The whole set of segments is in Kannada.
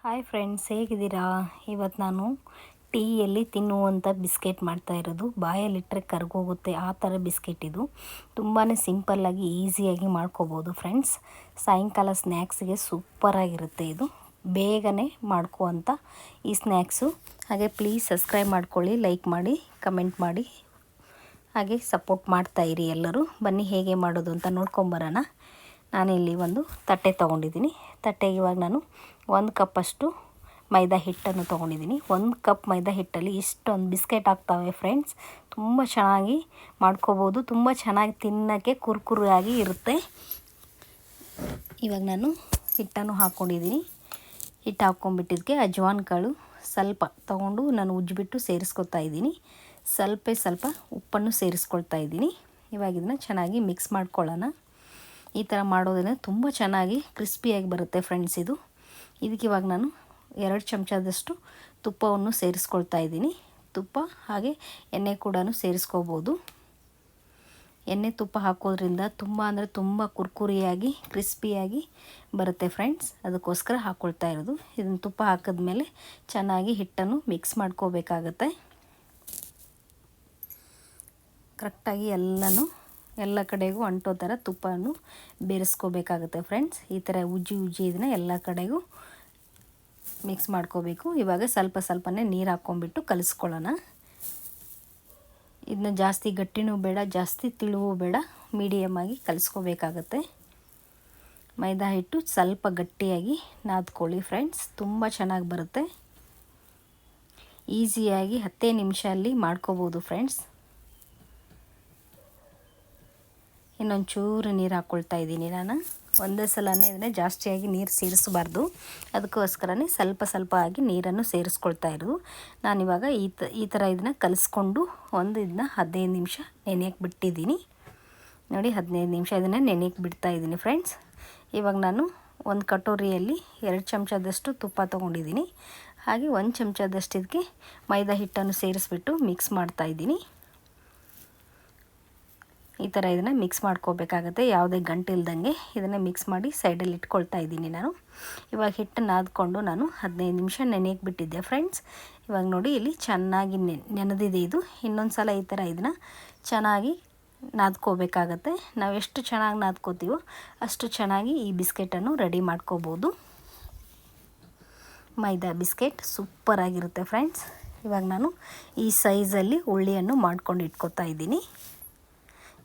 ಹಾಯ್ ಫ್ರೆಂಡ್ಸ್, ಹೇಗಿದ್ದೀರಾ? ಇವತ್ತು ನಾನು ಟೀಯಲ್ಲಿ ತಿನ್ನುವಂಥ ಬಿಸ್ಕೆಟ್ ಮಾಡ್ತಾ ಇರೋದು. ಬಾಯಲ್ಲಿಟ್ಟರೆ ಕರ್ಗೋಗುತ್ತೆ ಆ ಥರ ಬಿಸ್ಕೆಟ್ ಇದು. ತುಂಬಾ ಸಿಂಪಲ್ಲಾಗಿ ಈಸಿಯಾಗಿ ಮಾಡ್ಕೋಬೋದು ಫ್ರೆಂಡ್ಸ್. ಸಾಯಂಕಾಲ ಸ್ನ್ಯಾಕ್ಸ್ಗೆ ಸೂಪರಾಗಿರುತ್ತೆ ಇದು. ಬೇಗನೆ ಮಾಡ್ಕೋವಂಥ ಈ ಸ್ನ್ಯಾಕ್ಸು. ಹಾಗೆ ಪ್ಲೀಸ್ ಸಬ್ಸ್ಕ್ರೈಬ್ ಮಾಡ್ಕೊಳ್ಳಿ, ಲೈಕ್ ಮಾಡಿ, ಕಮೆಂಟ್ ಮಾಡಿ, ಹಾಗೆ ಸಪೋರ್ಟ್ ಮಾಡ್ತಾಯಿರಿ ಎಲ್ಲರೂ. ಬನ್ನಿ ಹೇಗೆ ಮಾಡೋದು ಅಂತ ನೋಡ್ಕೊಂಬರೋಣ. ನಾನಿಲ್ಲಿ ಒಂದು ತಟ್ಟೆ ತೊಗೊಂಡಿದ್ದೀನಿ. ತಟ್ಟೆಗೆ ಇವಾಗ ನಾನು 1 ಕಪ್ಪಷ್ಟು ಮೈದಾ ಹಿಟ್ಟನ್ನು ತೊಗೊಂಡಿದ್ದೀನಿ. 1 ಕಪ್ ಮೈದಾ ಹಿಟ್ಟಲ್ಲಿ ಇಷ್ಟೊಂದು ಬಿಸ್ಕೆಟ್ ಆಗ್ತವೆ ಫ್ರೆಂಡ್ಸ್. ತುಂಬ ಚೆನ್ನಾಗಿ ಮಾಡ್ಕೋಬೋದು, ತುಂಬ ಚೆನ್ನಾಗಿ ತಿನ್ನೋಕ್ಕೆ ಕುರ್ಕುರಿಯಾಗಿ ಇರುತ್ತೆ. ಇವಾಗ ನಾನು ಹಿಟ್ಟನ್ನು ಹಾಕ್ಕೊಂಡಿದ್ದೀನಿ. ಹಿಟ್ಟು ಹಾಕ್ಕೊಂಬಿಟ್ಟಿದ್ದಕ್ಕೆ ಅಜ್ವಾನ್ ಕಾಳು ಸ್ವಲ್ಪ ತೊಗೊಂಡು ನಾನು ಉಜ್ಜಿಬಿಟ್ಟು ಸೇರಿಸ್ಕೊತಾ ಇದ್ದೀನಿ. ಸ್ವಲ್ಪ ಉಪ್ಪನ್ನು ಸೇರಿಸ್ಕೊಳ್ತಾ ಇದ್ದೀನಿ. ಇವಾಗ ಇದನ್ನು ಚೆನ್ನಾಗಿ ಮಿಕ್ಸ್ ಮಾಡ್ಕೊಳ್ಳೋಣ. ಈ ಥರ ಮಾಡೋದ್ರಿಂದ ತುಂಬ ಚೆನ್ನಾಗಿ ಕ್ರಿಸ್ಪಿಯಾಗಿ ಬರುತ್ತೆ ಫ್ರೆಂಡ್ಸ್ ಇದು. ಇದಕ್ಕೆ ಇವಾಗ ನಾನು 2 ಚಮಚದಷ್ಟು ತುಪ್ಪವನ್ನು ಸೇರಿಸ್ಕೊಳ್ತಾ ಇದ್ದೀನಿ. ತುಪ್ಪ ಹಾಗೆ ಎಣ್ಣೆ ಕೂಡ ಸೇರಿಸ್ಕೋಬೋದು. ಎಣ್ಣೆ ತುಪ್ಪ ಹಾಕೋದ್ರಿಂದ ತುಂಬ ಅಂದರೆ ತುಂಬ ಕುರ್ಕುರಿಯಾಗಿ ಕ್ರಿಸ್ಪಿಯಾಗಿ ಬರುತ್ತೆ ಫ್ರೆಂಡ್ಸ್. ಅದಕ್ಕೋಸ್ಕರ ಹಾಕ್ಕೊಳ್ತಾ ಇರೋದು. ಇದನ್ನು ತುಪ್ಪ ಹಾಕಿದ್ಮೇಲೆ ಚೆನ್ನಾಗಿ ಹಿಟ್ಟನ್ನು ಮಿಕ್ಸ್ ಮಾಡ್ಕೋಬೇಕಾಗತ್ತೆ. ಕರೆಕ್ಟಾಗಿ ಎಲ್ಲ ಕಡೆಗೂ ಅಂಟೋ ಥರ ತುಪ್ಪವನ್ನು ಬೇರೆಸ್ಕೋಬೇಕಾಗುತ್ತೆ ಫ್ರೆಂಡ್ಸ್. ಈ ಥರ ಉಜ್ಜಿ ಇದನ್ನು ಎಲ್ಲ ಕಡೆಗೂ ಮಿಕ್ಸ್ ಮಾಡ್ಕೋಬೇಕು. ಇವಾಗ ಸ್ವಲ್ಪನೇ ನೀರು ಹಾಕ್ಕೊಂಬಿಟ್ಟು ಕಲಿಸ್ಕೊಳ್ಳೋಣ. ಇದನ್ನ ಜಾಸ್ತಿ ಗಟ್ಟಿನೂ ಬೇಡ, ಜಾಸ್ತಿ ತಿಳುವೂ ಬೇಡ, ಮೀಡಿಯಮಾಗಿ ಕಲಿಸ್ಕೋಬೇಕಾಗತ್ತೆ. ಮೈದಾ ಹಿಟ್ಟು ಸ್ವಲ್ಪ ಗಟ್ಟಿಯಾಗಿ ನಾದ್ಕೊಳ್ಳಿ ಫ್ರೆಂಡ್ಸ್. ತುಂಬ ಚೆನ್ನಾಗಿ ಬರುತ್ತೆ. ಈಸಿಯಾಗಿ 10 ನಿಮಿಷದಲ್ಲಿ ಮಾಡ್ಕೋಬೋದು ಫ್ರೆಂಡ್ಸ್. ಇನ್ನೊಂದು ಚೂರು ನೀರು ಹಾಕ್ಕೊಳ್ತಾ ಇದ್ದೀನಿ ನಾನು. ಒಂದೇ ಸಲನೇ ಇದನ್ನೇ ಜಾಸ್ತಿಯಾಗಿ ನೀರು ಸೇರಿಸಬಾರ್ದು. ಅದಕ್ಕೋಸ್ಕರನೇ ಸ್ವಲ್ಪ ಆಗಿ ನೀರನ್ನು ಸೇರಿಸ್ಕೊಳ್ತಾ ಇರೋದು. ನಾನಿವಾಗ ಈ ಥರ ಇದನ್ನು ಕಲಿಸ್ಕೊಂಡು ಇದನ್ನ 15 ನಿಮಿಷ ನೆನೆಯಕ್ಕೆ ಬಿಟ್ಟಿದ್ದೀನಿ. ನೋಡಿ, 15 ನಿಮಿಷ ಇದನ್ನು ನೆನೆಯಕ್ಕೆ ಬಿಡ್ತಾ ಇದ್ದೀನಿ ಫ್ರೆಂಡ್ಸ್. ಇವಾಗ ನಾನು ಒಂದು ಕಟೋರಿಯಲ್ಲಿ 2 ಚಮಚದಷ್ಟು ತುಪ್ಪ ತೊಗೊಂಡಿದ್ದೀನಿ. ಹಾಗೆ 1 ಚಮಚದಷ್ಟು ಇದಕ್ಕೆ ಮೈದಾ ಹಿಟ್ಟನ್ನು ಸೇರಿಸ್ಬಿಟ್ಟು ಮಿಕ್ಸ್ ಮಾಡ್ತಾ ಇದ್ದೀನಿ. ಈ ಥರ ಇದನ್ನು ಮಿಕ್ಸ್ ಮಾಡ್ಕೋಬೇಕಾಗತ್ತೆ. ಯಾವುದೇ ಗಂಟಿಲ್ದಂಗೆ ಇದನ್ನು ಮಿಕ್ಸ್ ಮಾಡಿ ಸೈಡಲ್ಲಿ ಇಟ್ಕೊಳ್ತಾ ಇದ್ದೀನಿ ನಾನು. ಇವಾಗ ಹಿಟ್ಟನ್ನು ನಾದ್ಕೊಂಡು ನಾನು 15 ನಿಮಿಷ ನೆನೆಯಕ್ಕೆ ಬಿಟ್ಟಿದ್ದೆ ಫ್ರೆಂಡ್ಸ್. ಇವಾಗ ನೋಡಿ, ಇಲ್ಲಿ ಚೆನ್ನಾಗಿ ನೆನೆದಿದೆ ಇದು. ಇನ್ನೊಂದು ಸಲ ಈ ಥರ ಇದನ್ನು ಚೆನ್ನಾಗಿ ನಾದ್ಕೋಬೇಕಾಗತ್ತೆ. ನಾವು ಎಷ್ಟು ಚೆನ್ನಾಗಿ ನಾದ್ಕೋತೀವೋ ಅಷ್ಟು ಚೆನ್ನಾಗಿ ಈ ಬಿಸ್ಕೆಟನ್ನು ರೆಡಿ ಮಾಡ್ಕೋಬೋದು. ಮೈದಾ ಬಿಸ್ಕೆಟ್ ಸೂಪರಾಗಿರುತ್ತೆ ಫ್ರೆಂಡ್ಸ್. ಇವಾಗ ನಾನು ಈ ಸೈಜಲ್ಲಿ ಉಳ್ಳಿಯನ್ನು ಮಾಡ್ಕೊಂಡು ಇಟ್ಕೋತಾ ಇದ್ದೀನಿ.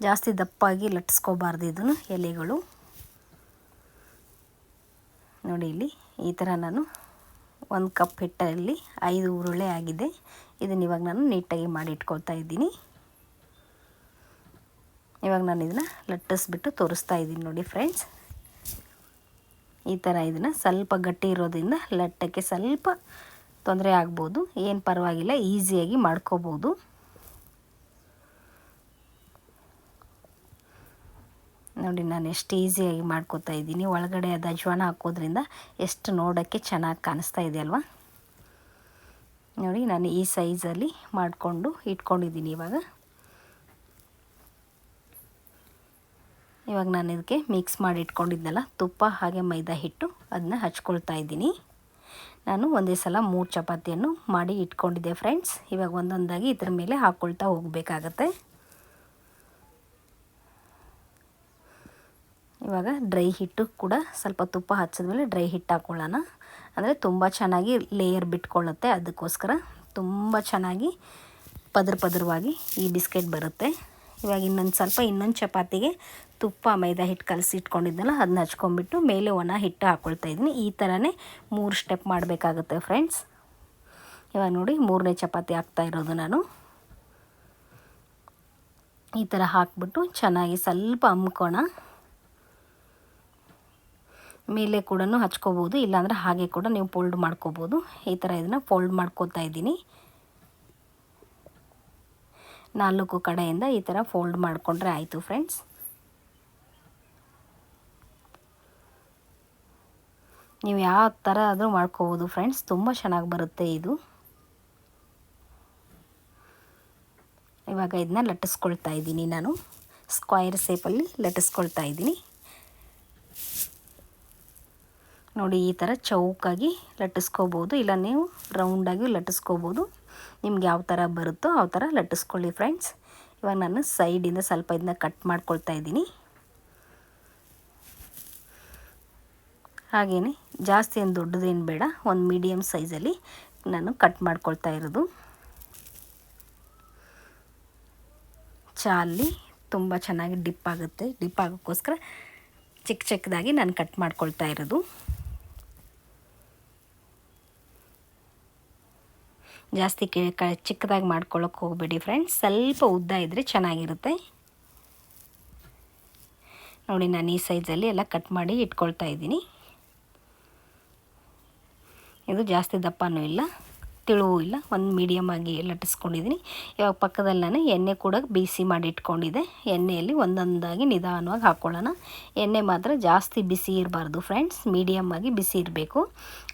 ಜಾಸ್ತಿ ದಪ್ಪಾಗಿ ಲಟ್ಟಿಸ್ಕೋಬಾರ್ದು ಇದನ್ನು ಎಲೆಗಳು. ನೋಡಿ, ಇಲ್ಲಿ ಈ ಥರ ನಾನು 1 ಕಪ್ ಹಿಟ್ಟಲ್ಲಿ 5 ಉರುಳೆ ಆಗಿದೆ. ಇದನ್ನು ಇವಾಗ ನಾನು ನೀಟಾಗಿ ಮಾಡಿ ಇಟ್ಕೊಳ್ತಾ ಇದ್ದೀನಿ. ಇವಾಗ ನಾನು ಇದನ್ನು ಲಟ್ಟಿಸ್ಬಿಟ್ಟು ತೋರಿಸ್ತಾ ಇದ್ದೀನಿ ನೋಡಿ ಫ್ರೆಂಡ್ಸ್. ಈ ಥರ ಇದನ್ನು ಸ್ವಲ್ಪ ಗಟ್ಟಿ ಇರೋದ್ರಿಂದ ಲಟ್ಟಕ್ಕೆ ಸ್ವಲ್ಪ ತೊಂದರೆ ಆಗ್ಬೋದು. ಏನು ಪರವಾಗಿಲ್ಲ, ಈಸಿಯಾಗಿ ಮಾಡ್ಕೋಬೋದು. ನೋಡಿ, ನಾನು ಎಷ್ಟು ಈಸಿಯಾಗಿ ಮಾಡ್ಕೋತಾ ಇದ್ದೀನಿ. ಒಳಗಡೆ ಅದು ಅಜ್ವಾನ ಹಾಕೋದ್ರಿಂದ ಎಷ್ಟು ನೋಡೋಕ್ಕೆ ಚೆನ್ನಾಗಿ ಕಾಣಿಸ್ತಾ ಇದೆ ಅಲ್ವಾ. ನೋಡಿ, ನಾನು ಈ ಸೈಜಲ್ಲಿ ಮಾಡಿಕೊಂಡು ಇಟ್ಕೊಂಡಿದ್ದೀನಿ. ಇವಾಗ ನಾನು ಇದಕ್ಕೆ ಮಿಕ್ಸ್ ಮಾಡಿ ಇಟ್ಕೊಂಡಿದ್ನಲ್ಲ ತುಪ್ಪ ಹಾಗೆ ಮೈದಾ ಹಿಟ್ಟು, ಅದನ್ನ ಹಚ್ಕೊಳ್ತಾ ಇದ್ದೀನಿ. ನಾನು ಒಂದೇ ಸಲ 3 ಚಪಾತಿಯನ್ನು ಮಾಡಿ ಇಟ್ಕೊಂಡಿದ್ದೆ ಫ್ರೆಂಡ್ಸ್. ಇವಾಗ ಒಂದೊಂದಾಗಿ ಇದ್ರ ಮೇಲೆ ಹಾಕ್ಕೊಳ್ತಾ ಹೋಗಬೇಕಾಗತ್ತೆ. ಇವಾಗ ಡ್ರೈ ಹಿಟ್ಟು ಕೂಡ ಸ್ವಲ್ಪ ತುಪ್ಪ ಹಚ್ಚಿದ್ಮೇಲೆ ಡ್ರೈ ಹಿಟ್ಟು ಹಾಕ್ಕೊಳ್ಳೋಣ. ಅಂದರೆ ತುಂಬ ಚೆನ್ನಾಗಿ ಲೇಯರ್ ಬಿಟ್ಕೊಳ್ಳುತ್ತೆ. ಅದಕ್ಕೋಸ್ಕರ ತುಂಬ ಚೆನ್ನಾಗಿ ಪದರವಾಗಿ ಈ ಬಿಸ್ಕೆಟ್ ಬರುತ್ತೆ. ಇವಾಗ ಇನ್ನೊಂದು ಚಪಾತಿಗೆ ತುಪ್ಪ ಮೈದಾ ಹಿಟ್ಟು ಕಲಸಿ ಇಟ್ಕೊಂಡಿದ್ದೆನಲ್ಲ ಅದನ್ನ ಹಚ್ಕೊಂಡ್ಬಿಟ್ಟು ಮೇಲೆ ಒಣ ಹಿಟ್ಟು ಹಾಕ್ಕೊಳ್ತಾ ಇದ್ದೀನಿ. ಈ ಥರನೇ 3 ಸ್ಟೆಪ್ ಮಾಡಬೇಕಾಗುತ್ತೆ ಫ್ರೆಂಡ್ಸ್. ಇವಾಗ ನೋಡಿ, 3ನೇ ಚಪಾತಿ ಹಾಕ್ತಾ ಇರೋದು ನಾನು. ಈ ಥರ ಹಾಕ್ಬಿಟ್ಟು ಚೆನ್ನಾಗಿ ಸ್ವಲ್ಪ ಅಮ್ಕೋಣ. ಮೇಲೆ ಕೂಡ ಹಚ್ಕೋಬೋದು, ಇಲ್ಲಾಂದರೆ ಹಾಗೆ ಕೂಡ ನೀವು ಫೋಲ್ಡ್ ಮಾಡ್ಕೋಬೋದು. ಈ ಥರ ಇದನ್ನು ಫೋಲ್ಡ್ ಮಾಡ್ಕೋತಾ ಇದ್ದೀನಿ. 4 ಕಡೆಯಿಂದ ಈ ಥರ ಫೋಲ್ಡ್ ಮಾಡಿಕೊಂಡ್ರೆ ಆಯಿತು ಫ್ರೆಂಡ್ಸ್. ನೀವು ಯಾವ ಥರ ಆದರೂ ಮಾಡ್ಕೋಬೋದು ಫ್ರೆಂಡ್ಸ್. ತುಂಬ ಚೆನ್ನಾಗಿ ಬರುತ್ತೆ ಇದು. ಇವಾಗ ಇದನ್ನ ಲಟ್ಟಿಸ್ಕೊಳ್ತಾ ಇದ್ದೀನಿ ನಾನು. ಸ್ಕ್ವೈರ್ ಶೇಪಲ್ಲಿ ಲಟ್ಟಿಸ್ಕೊಳ್ತಾ ಇದ್ದೀನಿ. ನೋಡಿ ಈ ಥರ ಚೌಕಾಗಿ ಲಟ್ಟಿಸ್ಕೋಬೋದು, ಇಲ್ಲ ನೀವು ರೌಂಡಾಗಿ ಲಟ್ಟಿಸ್ಕೋಬೋದು. ನಿಮ್ಗೆ ಯಾವ ಥರ ಬರುತ್ತೋ ಆ ಥರ ಲಟ್ಟಿಸ್ಕೊಳ್ಳಿ ಫ್ರೆಂಡ್ಸ್. ಇವಾಗ ನಾನು ಸೈಡಿಂದ ಸ್ವಲ್ಪ ಇದನ್ನ ಕಟ್ ಮಾಡ್ಕೊಳ್ತಾ ಇದ್ದೀನಿ. ಹಾಗೆಯೇ ಜಾಸ್ತಿ ಏನು ದೊಡ್ಡದೇನು ಬೇಡ, ಒಂದು ಮೀಡಿಯಮ್ ಸೈಜಲ್ಲಿ ನಾನು ಕಟ್ ಮಾಡ್ಕೊಳ್ತಾ ಇರೋದು. ಚಾಲಿ ತುಂಬ ಚೆನ್ನಾಗಿ ಡಿಪ್ ಆಗುತ್ತೆ, ಡಿಪ್ ಆಗೋಕ್ಕೋಸ್ಕರ ಚಿಕ್ಕ ಚಿಕ್ಕದಾಗಿ ನಾನು ಕಟ್ ಮಾಡ್ಕೊಳ್ತಾ ಇರೋದು. ಜಾಸ್ತಿ ಚಿಕ್ಕದಾಗಿ ಮಾಡ್ಕೊಳ್ಳೋಕೆ ಹೋಗಬೇಡಿ ಫ್ರೆಂಡ್ಸ್, ಸ್ವಲ್ಪ ಉದ್ದ ಇದ್ದರೆ ಚೆನ್ನಾಗಿರುತ್ತೆ. ನೋಡಿ ನಾನು ಈ ಸೈಜಲ್ಲಿ ಎಲ್ಲ ಕಟ್ ಮಾಡಿ ಇಟ್ಕೊಳ್ತಾ ಇದ್ದೀನಿ. ಇದು ಜಾಸ್ತಿ ದಪ್ಪನೂ ಇಲ್ಲ, ತಿಳುವೂ ಇಲ್ಲ, ಒಂದು ಮೀಡಿಯಮ್ ಆಗಿ ಲಟ್ಟಿಸ್ಕೊಂಡಿದ್ದೀನಿ. ಇವಾಗ ಪಕ್ಕದಲ್ಲಿ ನಾನು ಎಣ್ಣೆ ಕೂಡ ಬಿಸಿ ಮಾಡಿ ಇಟ್ಕೊಂಡಿದ್ದೆ. ಎಣ್ಣೆಯಲ್ಲಿ ಒಂದೊಂದಾಗಿ ನಿಧಾನವಾಗಿ ಹಾಕ್ಕೊಳ್ಳೋಣ. ಎಣ್ಣೆ ಮಾತ್ರ ಜಾಸ್ತಿ ಬಿಸಿ ಇರಬಾರ್ದು ಫ್ರೆಂಡ್ಸ್, ಮೀಡಿಯಮ್ ಆಗಿ ಬಿಸಿ ಇರಬೇಕು.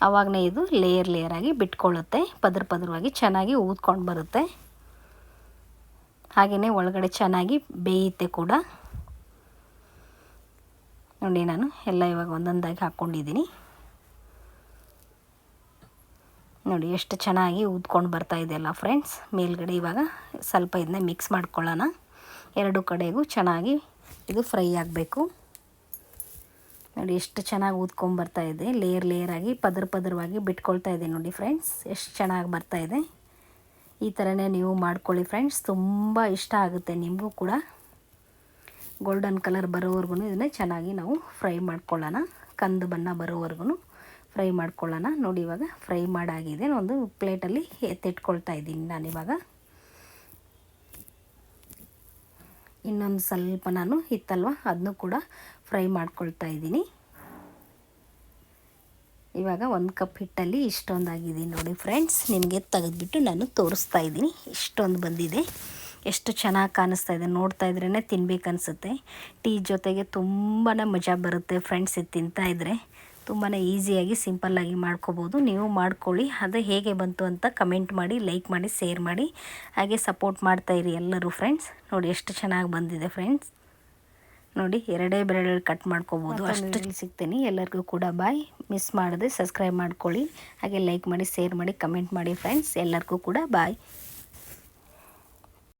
ಆವಾಗನೇ ಇದು ಲೇಯರ್ ಆಗಿ ಬಿಟ್ಕೊಳ್ಳುತ್ತೆ, ಪದರವಾಗಿ ಚೆನ್ನಾಗಿ ಊದ್ಕೊಂಡು ಬರುತ್ತೆ. ಹಾಗೆಯೇ ಒಳಗಡೆ ಚೆನ್ನಾಗಿ ಬೇಯುತ್ತೆ ಕೂಡ. ನೋಡಿ ನಾನು ಎಲ್ಲ ಇವಾಗ ಒಂದೊಂದಾಗಿ ಹಾಕ್ಕೊಂಡಿದ್ದೀನಿ. ನೋಡಿ ಎಷ್ಟು ಚೆನ್ನಾಗಿ ಊದ್ಕೊಂಡು ಬರ್ತಾ ಇದೆಯಲ್ಲ ಫ್ರೆಂಡ್ಸ್. ಮೇಲ್ಗಡೆ ಇವಾಗ ಸ್ವಲ್ಪ ಇದನ್ನ ಮಿಕ್ಸ್ ಮಾಡ್ಕೊಳ್ಳೋಣ. ಎರಡು ಕಡೆಗೂ ಚೆನ್ನಾಗಿ ಇದು ಫ್ರೈ ಆಗಬೇಕು. ನೋಡಿ ಎಷ್ಟು ಚೆನ್ನಾಗಿ ಊದ್ಕೊಂಡು ಬರ್ತಾ ಇದೆ, ಲೇಯರ್ ಆಗಿ ಪದರವಾಗಿ ಬಿಟ್ಕೊಳ್ತಾ ಇದೆ ನೋಡಿ ಫ್ರೆಂಡ್ಸ್, ಎಷ್ಟು ಚೆನ್ನಾಗಿ ಬರ್ತಾ ಇದೆ. ಈ ಥರನೇ ನೀವು ಮಾಡ್ಕೊಳ್ಳಿ ಫ್ರೆಂಡ್ಸ್, ತುಂಬ ಇಷ್ಟ ಆಗುತ್ತೆ ನಿಮಗೂ ಕೂಡ. ಗೋಲ್ಡನ್ ಕಲರ್ ಬರೋವರೆಗೂ ಇದನ್ನೇ ಚೆನ್ನಾಗಿ ನಾವು ಫ್ರೈ ಮಾಡ್ಕೊಳ್ಳೋಣ, ಕಂದು ಬಣ್ಣ ಬರೋವರೆಗೂ ಫ್ರೈ ಮಾಡ್ಕೊಳ್ಳೋಣ. ನೋಡಿ ಇವಾಗ ಫ್ರೈ ಮಾಡಾಗಿದೆ, ಒಂದು ಪ್ಲೇಟಲ್ಲಿ ಎತ್ತಿಟ್ಕೊಳ್ತಾ ಇದ್ದೀನಿ ನಾನಿವಾಗ. ಇನ್ನೊಂದು ಸ್ವಲ್ಪ ನಾನು ಇತ್ತಲ್ವ ಅದನ್ನು ಕೂಡ ಫ್ರೈ ಮಾಡ್ಕೊಳ್ತಾ ಇದ್ದೀನಿ. ಇವಾಗ ಒಂದು ಕಪ್ ಹಿಟ್ಟಲ್ಲಿ ಇಷ್ಟೊಂದಾಗಿದೆ ನೋಡಿ ಫ್ರೆಂಡ್ಸ್. ನಿಮಗೆ ತೆಗೆದುಬಿಟ್ಟು ನಾನು ತೋರಿಸ್ತಾ ಇದ್ದೀನಿ, ಇಷ್ಟೊಂದು ಬಂದಿದೆ. ಎಷ್ಟು ಚೆನ್ನಾಗಿ ಕಾಣಿಸ್ತಾ ಇದೆ, ನೋಡ್ತಾ ಇದ್ರೇ ತಿನ್ಬೇಕನ್ಸುತ್ತೆ. ಟೀ ಜೊತೆಗೆ ತುಂಬಾ ಮಜಾ ಬರುತ್ತೆ ಫ್ರೆಂಡ್ಸ್. ಇದು ತಿಂತಾಯಿದ್ರೆ ತುಂಬಾ ಈಸಿಯಾಗಿ ಸಿಂಪಲ್ಲಾಗಿ ಮಾಡ್ಕೋಬೋದು. ನೀವು ಮಾಡ್ಕೊಳ್ಳಿ, ಅದು ಹೇಗೆ ಬಂತು ಅಂತ ಕಮೆಂಟ್ ಮಾಡಿ, ಲೈಕ್ ಮಾಡಿ, ಶೇರ್ ಮಾಡಿ, ಹಾಗೆ ಸಪೋರ್ಟ್ ಮಾಡ್ತಾಯಿರಿ ಎಲ್ಲರೂ ಫ್ರೆಂಡ್ಸ್. ನೋಡಿ ಎಷ್ಟು ಚೆನ್ನಾಗಿ ಬಂದಿದೆ ಫ್ರೆಂಡ್ಸ್. ನೋಡಿ ಎರಡೇ ಬೆರಳಲ್ಲಿ ಕಟ್ ಮಾಡ್ಕೋಬೋದು, ಅಷ್ಟು ಸಿಗ್ತೀನಿ. ಎಲ್ಲರಿಗೂ ಕೂಡ ಬಾಯ್. ಮಿಸ್ ಮಾಡದೆ ಸಬ್ಸ್ಕ್ರೈಬ್ ಮಾಡ್ಕೊಳ್ಳಿ, ಹಾಗೆ ಲೈಕ್ ಮಾಡಿ, ಶೇರ್ ಮಾಡಿ, ಕಮೆಂಟ್ ಮಾಡಿ ಫ್ರೆಂಡ್ಸ್. ಎಲ್ಲರಿಗೂ ಕೂಡ ಬಾಯ್.